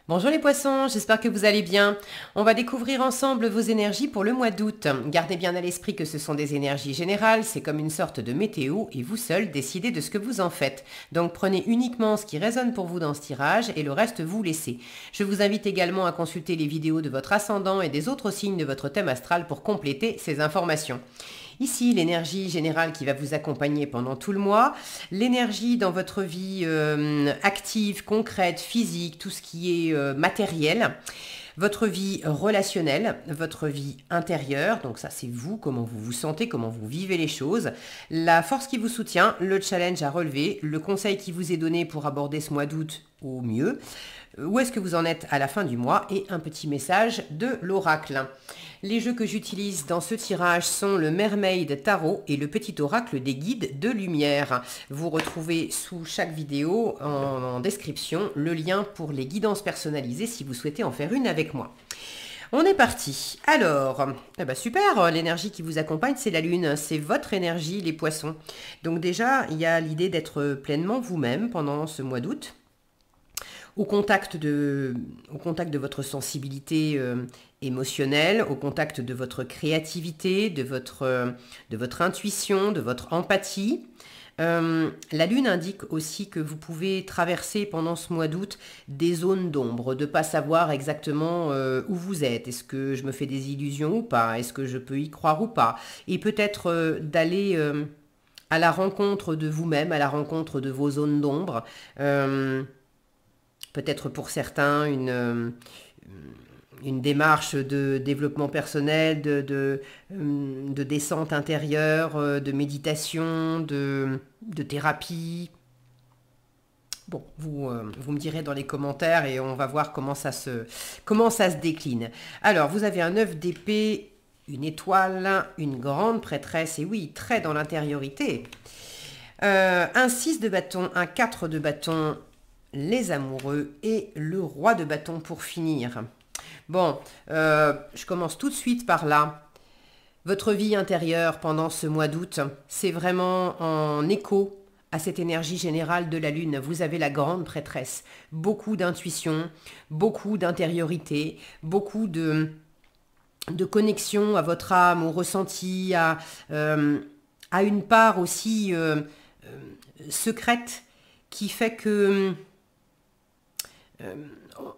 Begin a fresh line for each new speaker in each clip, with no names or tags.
Bonjour les poissons, j'espère que vous allez bien. On va découvrir ensemble vos énergies pour le mois d'août. Gardez bien à l'esprit que ce sont des énergies générales, c'est comme une sorte de météo et vous seul décidez de ce que vous en faites. Donc prenez uniquement ce qui résonne pour vous dans ce tirage et le reste vous laissez. Je vous invite également à consulter les vidéos de votre ascendant et des autres signes de votre thème astral pour compléter ces informations. Ici, l'énergie générale qui va vous accompagner pendant tout le mois, l'énergie dans votre vie active, concrète, physique, tout ce qui est matériel, votre vie relationnelle, votre vie intérieure, donc ça c'est vous, comment vous vous sentez, comment vous vivez les choses, la force qui vous soutient, le challenge à relever, le conseil qui vous est donné pour aborder ce mois d'août au mieux, où est-ce que vous en êtes à la fin du mois et un petit message de l'oracle. Les jeux que j'utilise dans ce tirage sont le Mermaid Tarot et le petit oracle des guides de lumière. Vous retrouvez sous chaque vidéo en description le lien pour les guidances personnalisées si vous souhaitez en faire une avec moi. On est parti. Alors, super, l'énergie qui vous accompagne, c'est la lune, c'est votre énergie, les poissons. Donc déjà, il y a l'idée d'être pleinement vous-même pendant ce mois d'août. Au contact de votre sensibilité émotionnelle, au contact de votre créativité, de votre intuition, de votre empathie. La lune indique aussi que vous pouvez traverser pendant ce mois d'août des zones d'ombre, de ne pas savoir exactement où vous êtes. Est-ce que je me fais des illusions ou pas? Est-ce que je peux y croire ou pas? Et peut-être d'aller à la rencontre de vous-même, à la rencontre de vos zones d'ombre. Peut-être pour certains une démarche de développement personnel, de descente intérieure, de méditation, de thérapie. Bon, vous me direz dans les commentaires et on va voir comment ça se décline. Alors, vous avez un 9 d'épée, une étoile, une grande prêtresse, et oui, très dans l'intériorité. Un 6 de bâton, un 4 de bâton, les amoureux et le roi de bâton pour finir. Bon, je commence tout de suite par là. Votre vie intérieure pendant ce mois d'août, c'est vraiment en écho à cette énergie générale de la lune. Vous avez la grande prêtresse, beaucoup d'intuition, beaucoup d'intériorité, beaucoup de connexion à votre âme, au ressenti, à une part aussi secrète qui fait que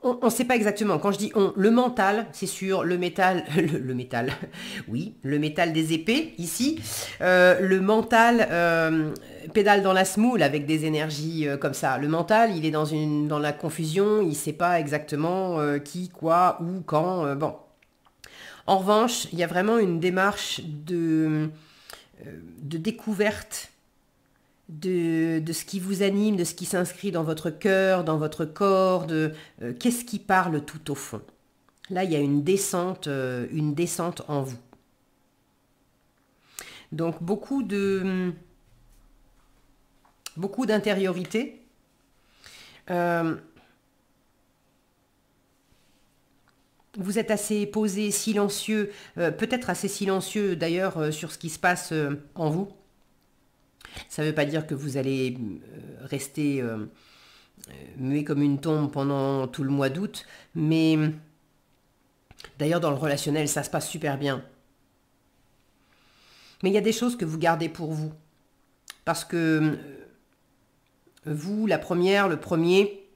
on ne sait pas exactement. Quand je dis on, le mental, c'est sûr, le métal, le métal, oui, le métal des épées, ici, le mental pédale dans la semoule avec des énergies comme ça. Le mental, il est dans la confusion, il ne sait pas exactement qui, quoi, où, quand, bon. En revanche, il y a vraiment une démarche de découverte de ce qui vous anime, de ce qui s'inscrit dans votre cœur, dans votre corps, de qu'est-ce qui parle tout au fond. Là, il y a une descente en vous. Donc beaucoup d'intériorité. Vous êtes assez posé, silencieux, peut-être assez silencieux d'ailleurs sur ce qui se passe en vous. Ça ne veut pas dire que vous allez rester muet comme une tombe pendant tout le mois d'août, mais d'ailleurs dans le relationnel, ça se passe super bien. Mais il y a des choses que vous gardez pour vous. Parce que vous, la première, le premier,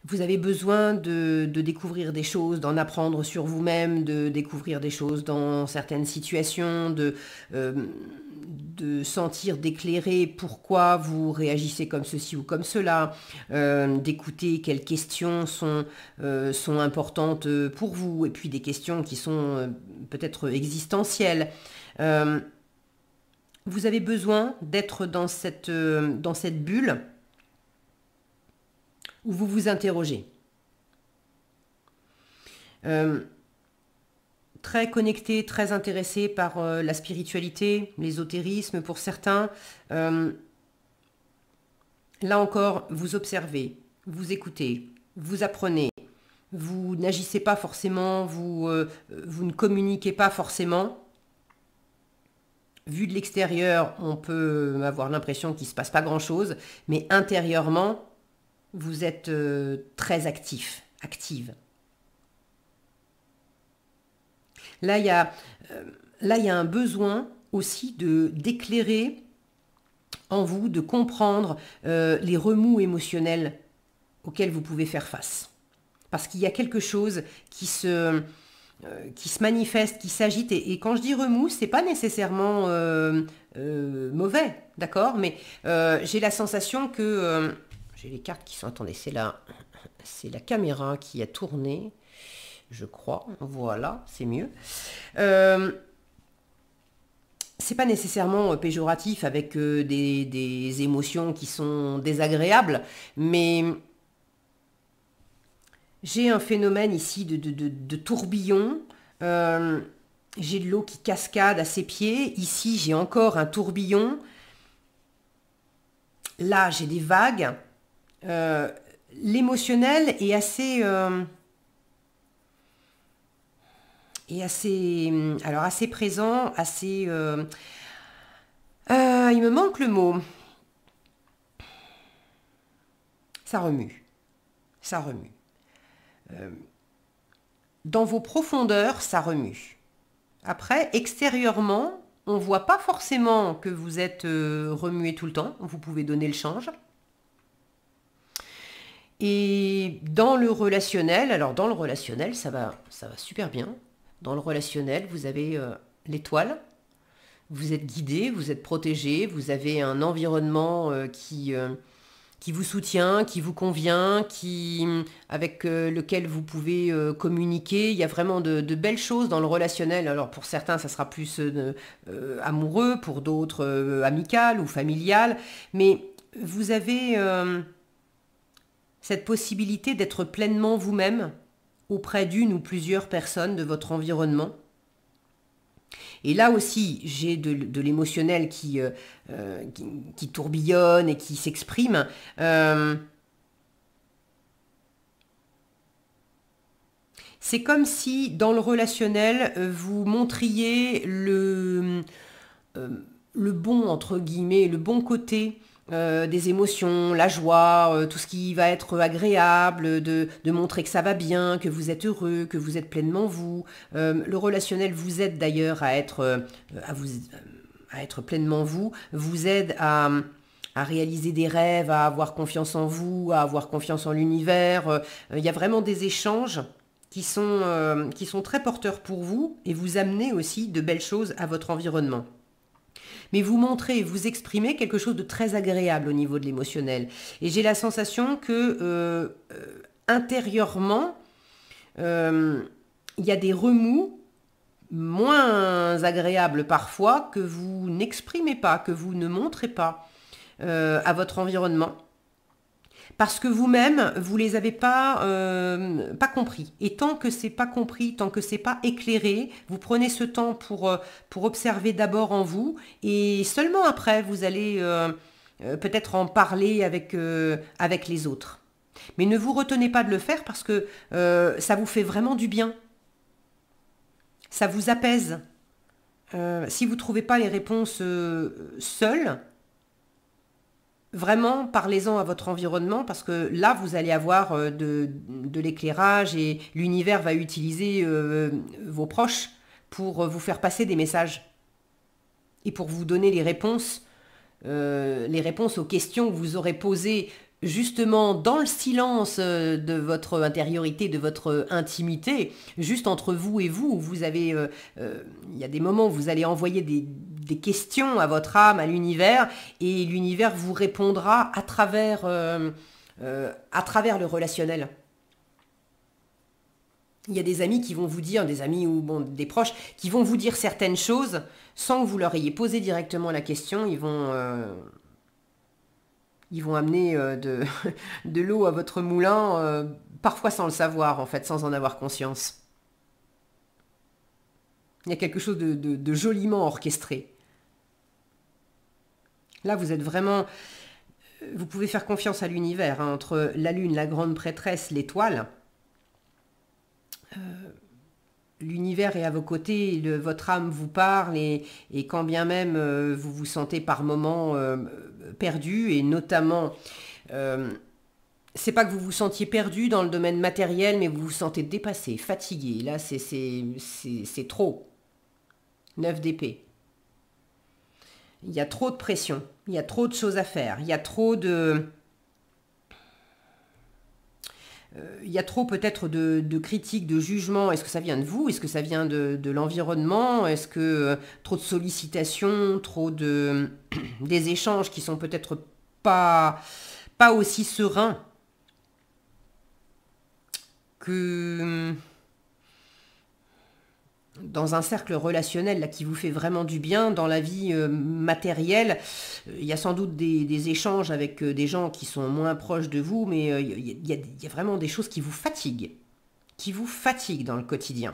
vous avez besoin de découvrir des choses, d'en apprendre sur vous-même, de découvrir des choses dans certaines situations, de sentir, d'éclairer pourquoi vous réagissez comme ceci ou comme cela, d'écouter quelles questions sont importantes pour vous, et puis des questions qui sont peut-être existentielles. Vous avez besoin d'être dans cette bulle où vous vous interrogez. Très connecté, très intéressé par la spiritualité, l'ésotérisme pour certains. Là encore, vous observez, vous écoutez, vous apprenez. Vous n'agissez pas forcément, vous ne communiquez pas forcément. Vu de l'extérieur, on peut avoir l'impression qu'il ne se passe pas grand-chose, mais intérieurement, vous êtes très actif, active. Là, il y a un besoin aussi d'éclairer en vous, de comprendre les remous émotionnels auxquels vous pouvez faire face. Parce qu'il y a quelque chose qui se manifeste, qui s'agite. Et quand je dis remous, c'est pas nécessairement mauvais, d'accord? Mais j'ai la sensation que... j'ai les cartes qui sont... Attendez, c'est la caméra qui a tourné, je crois. Voilà, c'est mieux. C'est pas nécessairement péjoratif avec des émotions qui sont désagréables, mais j'ai un phénomène ici de tourbillon. J'ai de l'eau qui cascade à ses pieds. Ici, j'ai encore un tourbillon. Là, j'ai des vagues. L'émotionnel est assez... assez présent, assez... il me manque le mot. Ça remue. Ça remue. Dans vos profondeurs, ça remue. Après, extérieurement, on ne voit pas forcément que vous êtes remué tout le temps. Vous pouvez donner le change. Et dans le relationnel, alors dans le relationnel, ça va super bien. Dans le relationnel, vous avez l'étoile. Vous êtes guidé, vous êtes protégé, vous avez un environnement qui vous soutient, qui vous convient, avec lequel vous pouvez communiquer. Il y a vraiment de belles choses dans le relationnel. Alors pour certains, ça sera plus amoureux, pour d'autres amical ou familial. Mais vous avez cette possibilité d'être pleinement vous-même auprès d'une ou plusieurs personnes de votre environnement. Et là aussi, j'ai de l'émotionnel qui tourbillonne et qui s'exprime. C'est comme si, dans le relationnel, vous montriez le bon, entre guillemets, le bon côté des émotions, la joie, tout ce qui va être agréable, de montrer que ça va bien, que vous êtes heureux, que vous êtes pleinement vous. Le relationnel vous aide d'ailleurs à être pleinement vous, vous aide à réaliser des rêves, à avoir confiance en vous, à avoir confiance en l'univers. Il y a vraiment des échanges qui sont très porteurs pour vous et vous amenez aussi de belles choses à votre environnement. Mais vous montrez, vous exprimez quelque chose de très agréable au niveau de l'émotionnel. Et j'ai la sensation que intérieurement, il y a des remous moins agréables parfois que vous n'exprimez pas, que vous ne montrez pas à votre environnement. Parce que vous-même, vous les avez pas compris. Et tant que c'est pas compris, tant que c'est pas éclairé, vous prenez ce temps pour observer d'abord en vous, et seulement après, vous allez peut-être en parler avec les autres. Mais ne vous retenez pas de le faire parce que ça vous fait vraiment du bien. Ça vous apaise. Si vous ne trouvez pas les réponses seul, vraiment, parlez-en à votre environnement parce que là, vous allez avoir de l'éclairage et l'univers va utiliser vos proches pour vous faire passer des messages et pour vous donner les réponses aux questions que vous aurez posées justement dans le silence de votre intériorité, de votre intimité, juste entre vous et vous. Vous avez, il y a des moments où vous allez envoyer des questions à votre âme, à l'univers, et l'univers vous répondra à travers le relationnel. Il y a des amis qui vont vous dire, des amis ou des proches, qui vont vous dire certaines choses sans que vous leur ayez posé directement la question. Ils vont amener de l'eau à votre moulin, parfois sans le savoir, en fait, sans en avoir conscience. Il y a quelque chose de joliment orchestré. Là, vous êtes vraiment... Vous pouvez faire confiance à l'univers, hein, entre la lune, la grande prêtresse, l'étoile. L'univers est à vos côtés, votre âme vous parle et quand bien même vous vous sentez par moments perdu et notamment c'est pas que vous vous sentiez perdu dans le domaine matériel, mais vous vous sentez dépassé, fatigué. Là, c'est trop. 9 d'épée. Il y a trop de pression. Il y a trop de choses à faire. Il y a trop de... il y a trop peut-être de critiques, de jugements. Est-ce que ça vient de vous? Est-ce que ça vient de l'environnement? Est-ce que trop de sollicitations, trop de... des échanges qui sont peut-être pas aussi sereins que dans un cercle relationnel là, qui vous fait vraiment du bien, dans la vie matérielle, il y a sans doute des échanges avec des gens qui sont moins proches de vous, mais il y a vraiment des choses qui vous fatiguent dans le quotidien.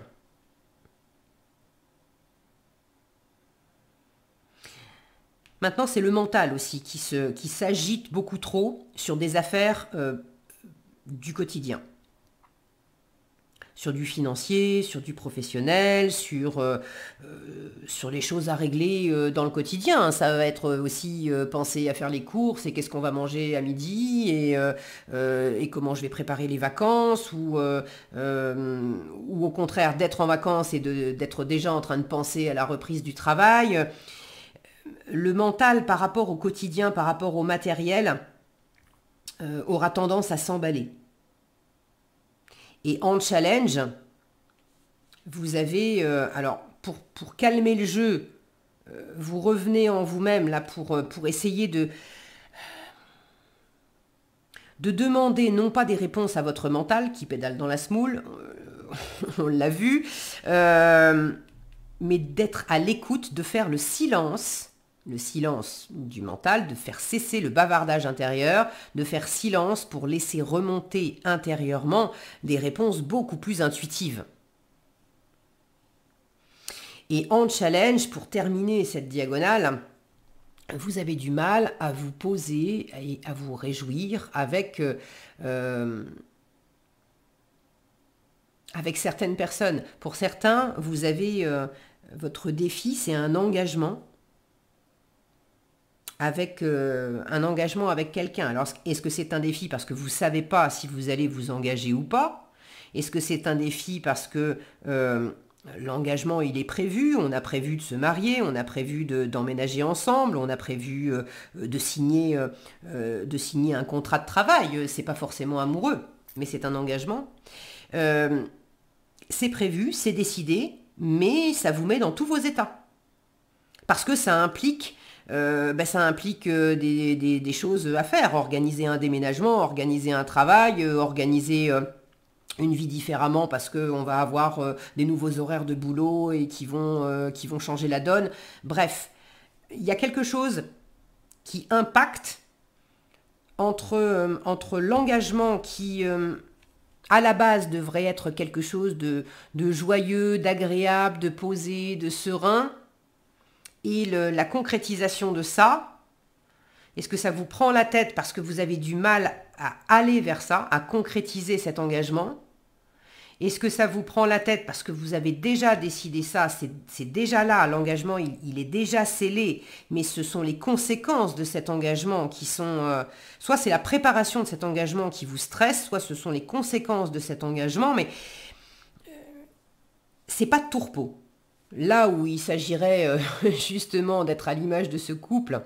Maintenant, c'est le mental aussi qui s'agite beaucoup trop sur des affaires du quotidien. Sur du financier, sur du professionnel, sur les choses à régler dans le quotidien. Ça va être aussi penser à faire les courses et qu'est-ce qu'on va manger à midi et comment je vais préparer les vacances ou au contraire d'être en vacances et d'être déjà en train de penser à la reprise du travail. Le mental par rapport au quotidien, par rapport au matériel, aura tendance à s'emballer. Et en challenge, vous avez... alors, pour calmer le jeu, vous revenez en vous-même là pour essayer de demander non pas des réponses à votre mental qui pédale dans la semoule, on l'a vu, mais d'être à l'écoute, de faire le silence du mental, de faire cesser le bavardage intérieur, de faire silence pour laisser remonter intérieurement des réponses beaucoup plus intuitives. Et en challenge, pour terminer cette diagonale, vous avez du mal à vous poser et à vous réjouir avec certaines personnes. Pour certains, vous avez votre défi, c'est un engagement avec quelqu'un. Alors, est-ce que c'est un défi parce que vous ne savez pas si vous allez vous engager ou pas? Est-ce que c'est un défi parce que l'engagement, il est prévu, on a prévu de se marier, on a prévu d'emménager ensemble, on a prévu de signer un contrat de travail. C'est pas forcément amoureux, mais c'est un engagement. C'est prévu, c'est décidé, mais ça vous met dans tous vos états. Parce que ça implique des choses à faire, organiser un déménagement, organiser un travail, organiser une vie différemment parce qu'on va avoir des nouveaux horaires de boulot et qui vont changer la donne. Bref, il y a quelque chose qui impacte entre l'engagement qui, à la base, devrait être quelque chose de joyeux, d'agréable, de posé, de serein, et la concrétisation de ça. Est-ce que ça vous prend la tête parce que vous avez du mal à aller vers ça, à concrétiser cet engagement? Est-ce que ça vous prend la tête parce que vous avez déjà décidé ça, c'est déjà là, l'engagement il est déjà scellé, mais ce sont les conséquences de cet engagement qui sont... soit c'est la préparation de cet engagement qui vous stresse, soit ce sont les conséquences de cet engagement, mais c'est pas de tourpeau. Là où il s'agirait justement d'être à l'image de ce couple,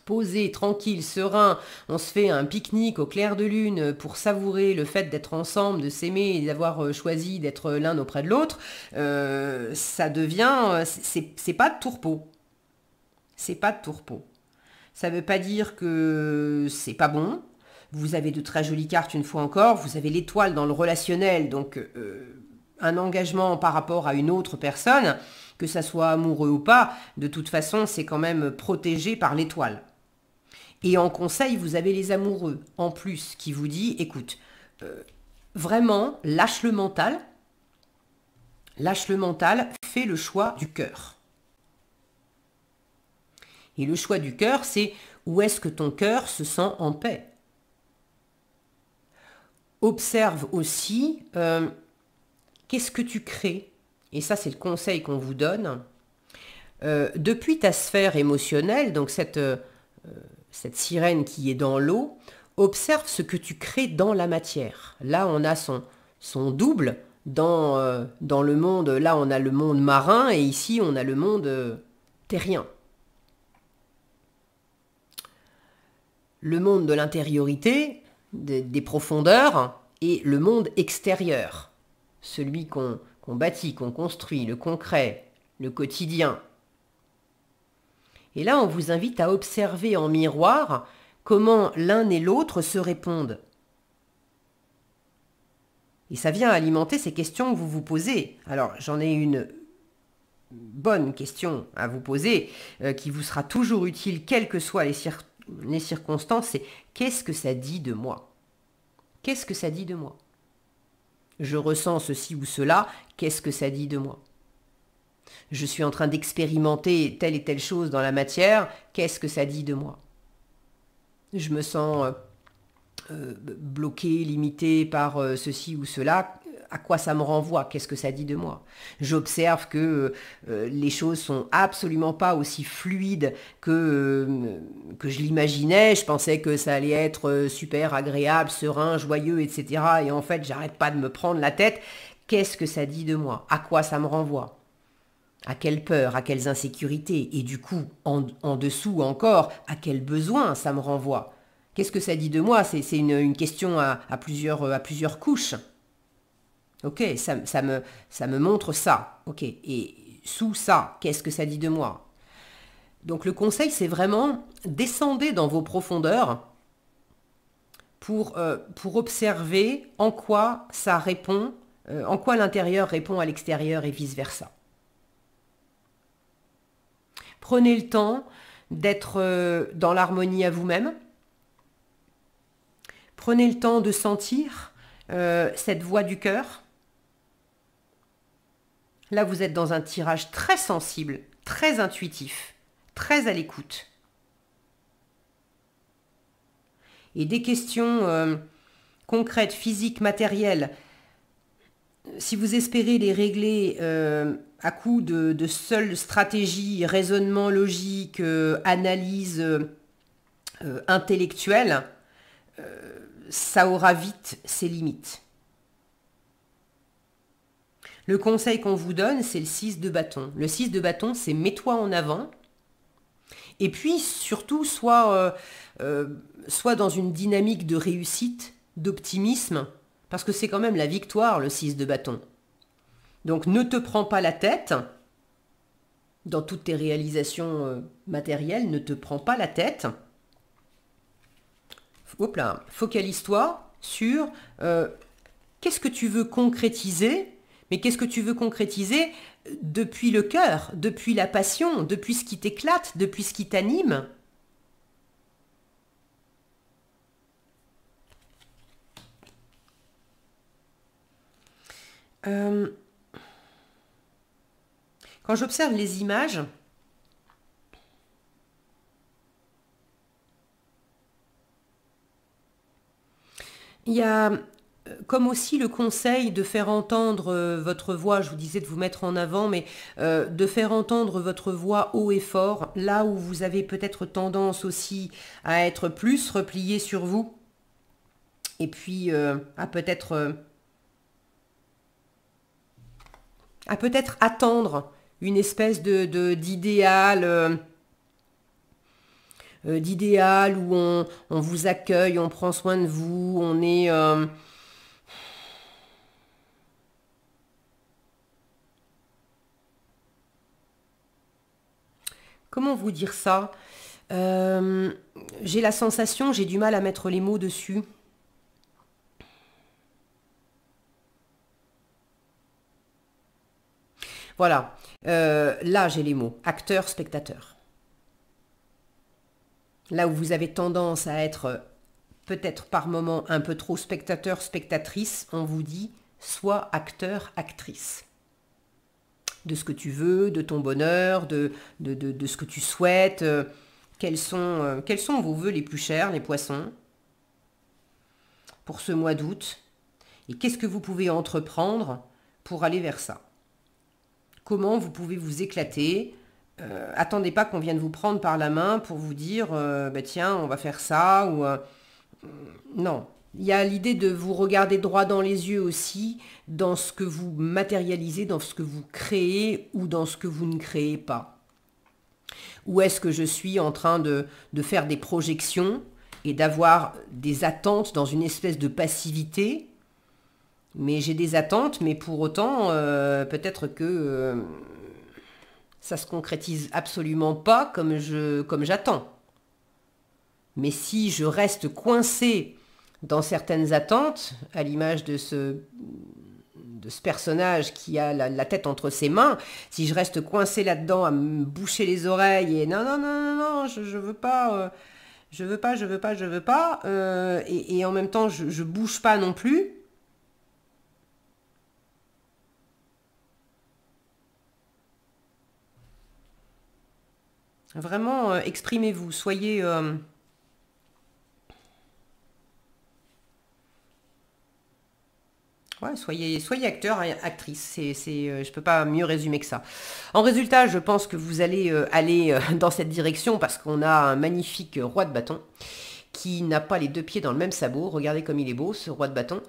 posé, tranquille, serein, on se fait un pique-nique au clair de lune pour savourer le fait d'être ensemble, de s'aimer et d'avoir choisi d'être l'un auprès de l'autre, ça devient... c'est pas de tourpeau. C'est pas de tourpeau. Ça veut pas dire que c'est pas bon. Vous avez de très jolies cartes une fois encore, vous avez l'étoile dans le relationnel, donc... un engagement par rapport à une autre personne, que ça soit amoureux ou pas, de toute façon, c'est quand même protégé par l'étoile. Et en conseil, vous avez les amoureux, en plus, qui vous dit, écoute, vraiment, lâche le mental, fais le choix du cœur. Et le choix du cœur, c'est où est-ce que ton cœur se sent en paix. Observe aussi... qu'est-ce que tu crées? Et ça, c'est le conseil qu'on vous donne. Depuis ta sphère émotionnelle, donc cette sirène qui est dans l'eau, Observe ce que tu crées dans la matière. Là, on a son double dans le monde. Là, on a le monde marin et ici, on a le monde terrien. Le monde de l'intériorité, des profondeurs, et le monde extérieur. Celui qu'on bâtit, qu'on construit, le concret, le quotidien. Et là, on vous invite à observer en miroir comment l'un et l'autre se répondent. Et ça vient alimenter ces questions que vous vous posez. Alors, j'en ai une bonne question à vous poser, qui vous sera toujours utile, quelles que soient les circonstances, c'est qu'est-ce que ça dit de moi? Qu'est-ce que ça dit de moi? Je ressens ceci ou cela, qu'est-ce que ça dit de moi? Je suis en train d'expérimenter telle et telle chose dans la matière, qu'est-ce que ça dit de moi? Je me sens bloqué, limité par ceci ou cela, à quoi ça me renvoie? Qu'est-ce que ça dit de moi? J'observe que les choses sont absolument pas aussi fluides que je l'imaginais. Je pensais que ça allait être super agréable, serein, joyeux, etc. Et en fait, j'arrête pas de me prendre la tête. Qu'est-ce que ça dit de moi? À quoi ça me renvoie? À quelle peur? À quelles insécurités? Et du coup, en dessous encore, à quels besoins ça me renvoie? Qu'est-ce que ça dit de moi? C'est une question à plusieurs couches. Ok, ça me montre ça. Ok, et sous ça, qu'est-ce que ça dit de moi? Donc le conseil, c'est vraiment descendez dans vos profondeurs pour observer en quoi ça répond, en quoi l'intérieur répond à l'extérieur et vice-versa. Prenez le temps d'être dans l'harmonie à vous-même. Prenez le temps de sentir cette voix du cœur. Là, vous êtes dans un tirage très sensible, très intuitif, très à l'écoute. Et des questions concrètes, physiques, matérielles, si vous espérez les régler à coup de seules stratégies, raisonnement logique, analyse intellectuelle, ça aura vite ses limites. Le conseil qu'on vous donne, c'est le 6 de bâton. Le 6 de bâton, c'est mets-toi en avant. Et puis, surtout, sois dans une dynamique de réussite, d'optimisme, parce que c'est quand même la victoire, le 6 de bâton. Donc, ne te prends pas la tête. Dans toutes tes réalisations matérielles, ne te prends pas la tête. Hop là, focalise-toi sur qu'est-ce que tu veux concrétiser. Mais qu'est-ce que tu veux concrétiser depuis le cœur, depuis la passion, depuis ce qui t'éclate, depuis ce qui t'anime? Quand j'observe les images, il y a comme aussi le conseil de faire entendre votre voix, je vous disais de vous mettre en avant, mais de faire entendre votre voix haut et fort, là où vous avez peut-être tendance aussi à être plus replié sur vous, et puis à peut-être attendre une espèce d'idéal où on vous accueille, on prend soin de vous, on est... Comment vous dire ça? J'ai la sensation, j'ai du mal à mettre les mots dessus. Voilà, là j'ai les mots, acteur, spectateur. Là où vous avez tendance à être peut-être par moment un peu trop spectateur, spectatrice, on vous dit sois acteur, actrice. De ce que tu veux, de ton bonheur, de ce que tu souhaites, quels sont vos vœux les plus chers, les poissons, pour ce mois d'août, et qu'est-ce que vous pouvez entreprendre pour aller vers ça? Comment vous pouvez vous éclater? Attendez pas qu'on vienne vous prendre par la main pour vous dire bah tiens, on va faire ça, ou Non. Il y a l'idée de vous regarder droit dans les yeux aussi, dans ce que vous matérialisez, dans ce que vous créez ou dans ce que vous ne créez pas. Ou est-ce que je suis en train de faire des projections et d'avoir des attentes dans une espèce de passivité? Mais j'ai des attentes, mais pour autant, peut-être que ça se concrétise absolument pas comme j'attends. Mais si je reste coincé dans certaines attentes, à l'image de ce personnage qui a la tête entre ses mains, si je reste coincé là-dedans à me boucher les oreilles et non, non, non, non, non, je veux pas, je veux pas, je veux pas, je veux pas, et en même temps je bouge pas non plus, vraiment, exprimez-vous, soyez... ouais, soyez acteur, actrice, je peux pas mieux résumer que ça. En résultat, je pense que vous allez aller dans cette direction parce qu'on a un magnifique roi de bâton qui n'a pas les deux pieds dans le même sabot. Regardez comme il est beau, ce roi de bâton.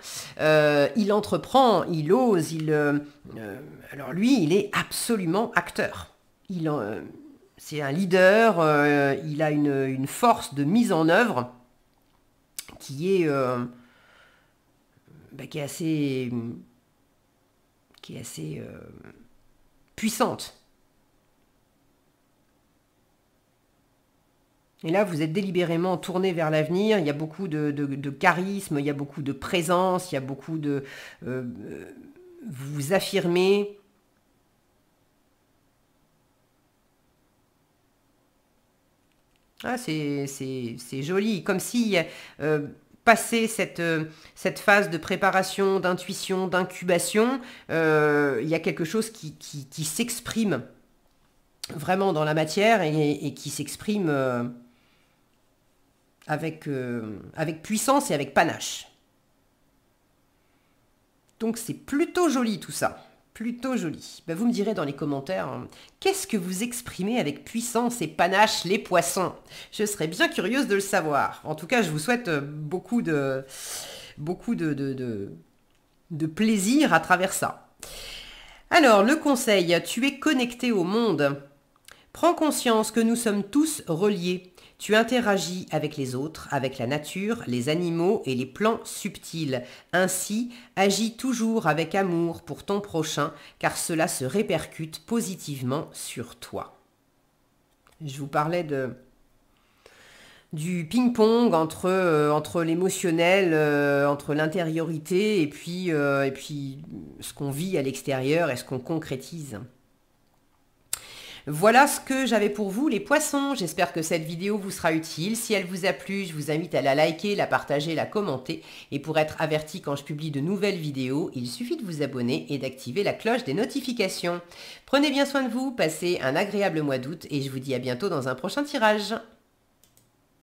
Il entreprend, il ose, alors lui, il est absolument acteur. C'est un leader, il a une force de mise en œuvre qui est... qui est assez puissante. Et là, vous êtes délibérément tourné vers l'avenir, il y a beaucoup de charisme, il y a beaucoup de présence, il y a beaucoup de... vous vous affirmez. Ah, c'est joli, comme si... passer cette phase de préparation, d'intuition, d'incubation, il y a quelque chose qui s'exprime vraiment dans la matière et qui s'exprime avec puissance et avec panache. Donc c'est plutôt joli tout ça. Plutôt joli. Ben, vous me direz dans les commentaires, qu'est-ce que vous exprimez avec puissance et panache les poissons? Je serais bien curieuse de le savoir. En tout cas, je vous souhaite beaucoup de plaisir à travers ça. Alors, le conseil, tu es connecté au monde. Prends conscience que nous sommes tous reliés. Tu interagis avec les autres, avec la nature, les animaux et les plans subtils. Ainsi, agis toujours avec amour pour ton prochain, car cela se répercute positivement sur toi. Je vous parlais du ping-pong entre l'émotionnel, entre l'intériorité et puis ce qu'on vit à l'extérieur et ce qu'on concrétise. Voilà ce que j'avais pour vous les poissons, j'espère que cette vidéo vous sera utile. Si elle vous a plu, je vous invite à la liker, la partager, la commenter. Et pour être averti quand je publie de nouvelles vidéos, il suffit de vous abonner et d'activer la cloche des notifications. Prenez bien soin de vous, passez un agréable mois d'août et je vous dis à bientôt dans un prochain tirage.